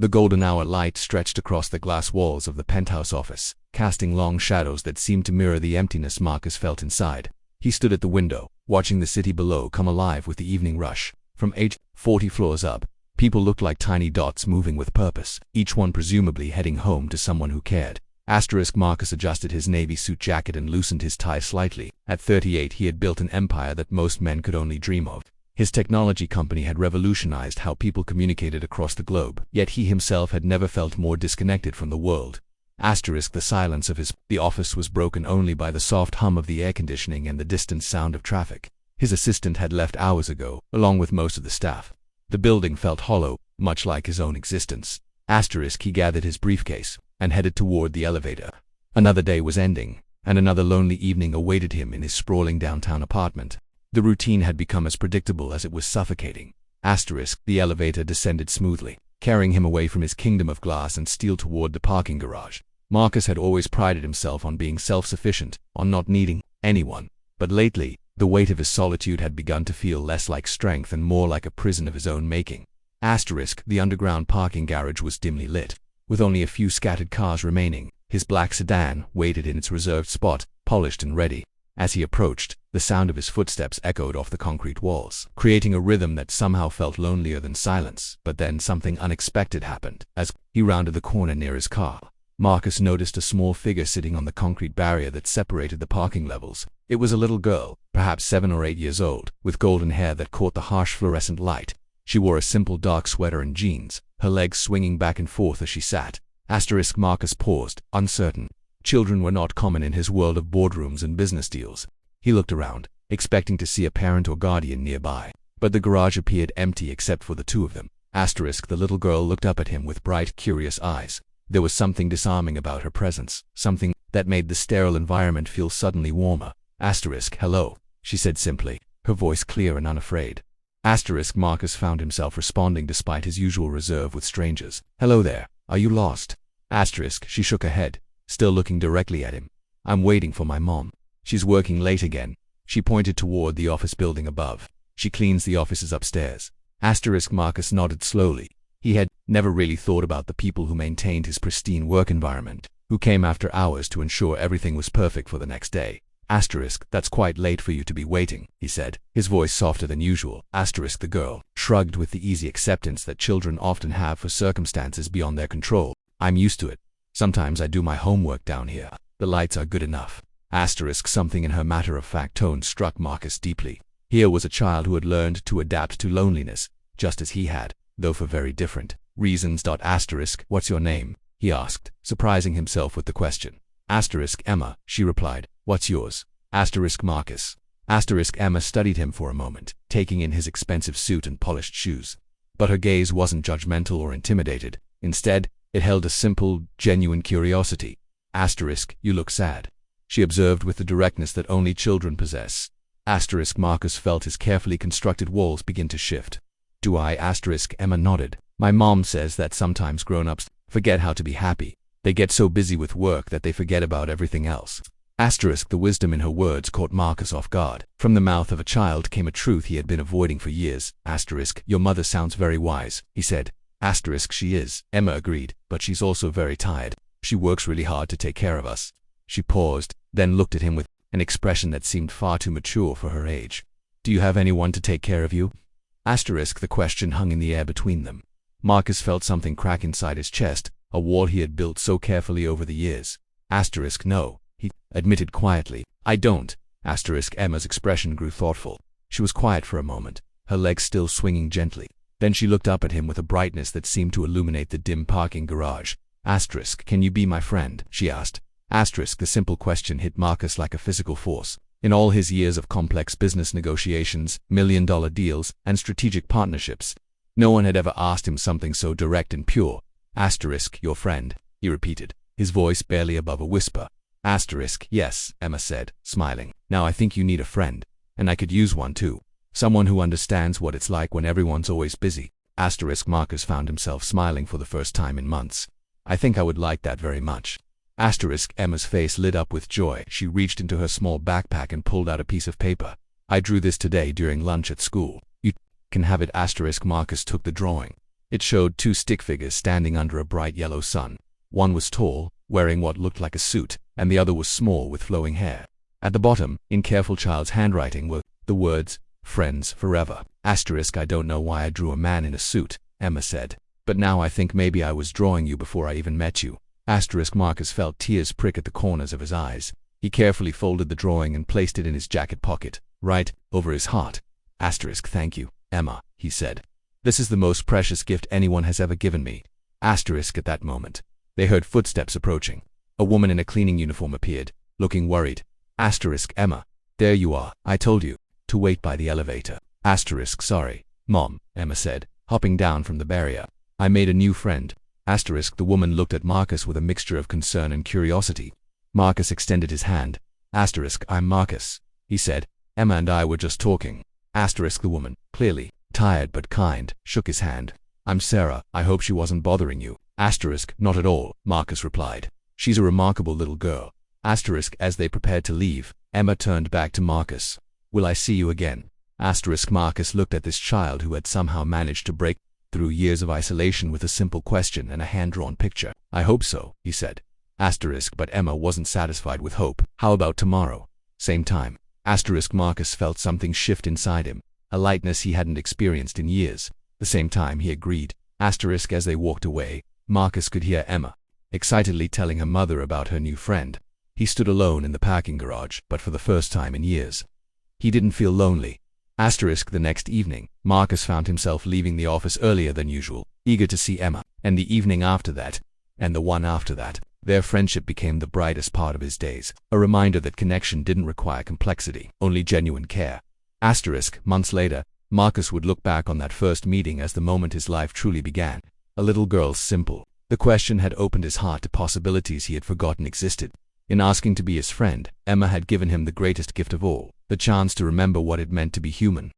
The golden hour light stretched across the glass walls of the penthouse office, casting long shadows that seemed to mirror the emptiness Marcus felt inside. He stood at the window, watching the city below come alive with the evening rush. From 40 floors up, people looked like tiny dots moving with purpose, each one presumably heading home to someone who cared. Marcus adjusted his navy suit jacket and loosened his tie slightly. At 38, he had built an empire that most men could only dream of. His technology company had revolutionized how people communicated across the globe, yet he himself had never felt more disconnected from the world. The silence of the office was broken only by the soft hum of the air conditioning and the distant sound of traffic. His assistant had left hours ago, along with most of the staff. The building felt hollow, much like his own existence. He gathered his briefcase and headed toward the elevator. Another day was ending, and another lonely evening awaited him in his sprawling downtown apartment. The routine had become as predictable as it was suffocating. The elevator descended smoothly, carrying him away from his kingdom of glass and steel toward the parking garage. Marcus had always prided himself on being self-sufficient, on not needing anyone. But lately, the weight of his solitude had begun to feel less like strength and more like a prison of his own making. The underground parking garage was dimly lit, with only a few scattered cars remaining. His black sedan waited in its reserved spot, polished and ready. As he approached, the sound of his footsteps echoed off the concrete walls, creating a rhythm that somehow felt lonelier than silence. But then something unexpected happened. As he rounded the corner near his car, Marcus noticed a small figure sitting on the concrete barrier that separated the parking levels. It was a little girl, perhaps 7 or 8 years old, with golden hair that caught the harsh fluorescent light. She wore a simple dark sweater and jeans, her legs swinging back and forth as she sat. Marcus paused, uncertain. Children were not common in his world of boardrooms and business deals. He looked around, expecting to see a parent or guardian nearby, but the garage appeared empty except for the two of them. The little girl looked up at him with bright, curious eyes. There was something disarming about her presence, something that made the sterile environment feel suddenly warmer. Hello, she said simply, her voice clear and unafraid. Marcus found himself responding despite his usual reserve with strangers. Hello there, are you lost? She shook her head, still looking directly at him. I'm waiting for my mom. She's working late again. She pointed toward the office building above. She cleans the offices upstairs. Marcus nodded slowly. He had never really thought about the people who maintained his pristine work environment, who came after hours to ensure everything was perfect for the next day. That's quite late for you to be waiting, he said, his voice softer than usual. The girl shrugged with the easy acceptance that children often have for circumstances beyond their control. I'm used to it. Sometimes I do my homework down here. The lights are good enough. Something in her matter-of-fact tone struck Marcus deeply. Here was a child who had learned to adapt to loneliness, just as he had, though for very different reasons. What's your name? He asked, surprising himself with the question. Emma, she replied. What's yours? Marcus. Emma studied him for a moment, taking in his expensive suit and polished shoes. But her gaze wasn't judgmental or intimidated. Instead, it held a simple, genuine curiosity. You look sad, she observed with the directness that only children possess. Marcus felt his carefully constructed walls begin to shift. Do I? Emma nodded. My mom says that sometimes grown-ups forget how to be happy. They get so busy with work that they forget about everything else. The wisdom in her words caught Marcus off guard. From the mouth of a child came a truth he had been avoiding for years. Your mother sounds very wise, he said. She is, Emma agreed, but she's also very tired. She works really hard to take care of us. She paused, then looked at him with an expression that seemed far too mature for her age. Do you have anyone to take care of you? The question hung in the air between them. Marcus felt something crack inside his chest, a wall he had built so carefully over the years. No, he admitted quietly. I don't. Emma's expression grew thoughtful. She was quiet for a moment, her legs still swinging gently. Then she looked up at him with a brightness that seemed to illuminate the dim parking garage. Can you be my friend? She asked. The simple question hit Marcus like a physical force. In all his years of complex business negotiations, million-dollar deals, and strategic partnerships, no one had ever asked him something so direct and pure. Your friend, he repeated, his voice barely above a whisper. Yes, Emma said, smiling. Now I think you need a friend, and I could use one too. Someone who understands what it's like when everyone's always busy. Marcus found himself smiling for the first time in months. I think I would like that very much. Emma's face lit up with joy. She reached into her small backpack and pulled out a piece of paper. I drew this today during lunch at school. You can have it. Marcus took the drawing. It showed two stick figures standing under a bright yellow sun. One was tall, wearing what looked like a suit, and the other was small with flowing hair. At the bottom, in careful child's handwriting, were the words, "Friends forever." I don't know why I drew a man in a suit, Emma said. But now I think maybe I was drawing you before I even met you. Marcus felt tears prick at the corners of his eyes. He carefully folded the drawing and placed it in his jacket pocket, right over his heart. Thank you, Emma, he said. This is the most precious gift anyone has ever given me. At that moment, they heard footsteps approaching. A woman in a cleaning uniform appeared, looking worried. Emma, there you are. I told you to wait by the elevator. Sorry, Mom, Emma said, hopping down from the barrier. I made a new friend. The woman looked at Marcus with a mixture of concern and curiosity. Marcus extended his hand. I'm Marcus, he said. Emma and I were just talking. The woman, clearly tired but kind, shook his hand. I'm Sarah. I hope she wasn't bothering you. Not at all, Marcus replied. She's a remarkable little girl. As they prepared to leave, Emma turned back to Marcus. Will I see you again? Marcus looked at this child who had somehow managed to break through years of isolation with a simple question and a hand-drawn picture. I hope so, he said. But Emma wasn't satisfied with hope. How about tomorrow? Same time. Marcus felt something shift inside him, a lightness he hadn't experienced in years. The same time, he agreed. As they walked away, Marcus could hear Emma excitedly telling her mother about her new friend. He stood alone in the parking garage, but for the first time in years, he didn't feel lonely. The next evening, Marcus found himself leaving the office earlier than usual, eager to see Emma. And the evening after that, and the one after that, their friendship became the brightest part of his days, a reminder that connection didn't require complexity, only genuine care. Months later, Marcus would look back on that first meeting as the moment his life truly began. A little girl's simple. The question had opened his heart to possibilities he had forgotten existed. In asking to be his friend, Emma had given him the greatest gift of all, the chance to remember what it meant to be human.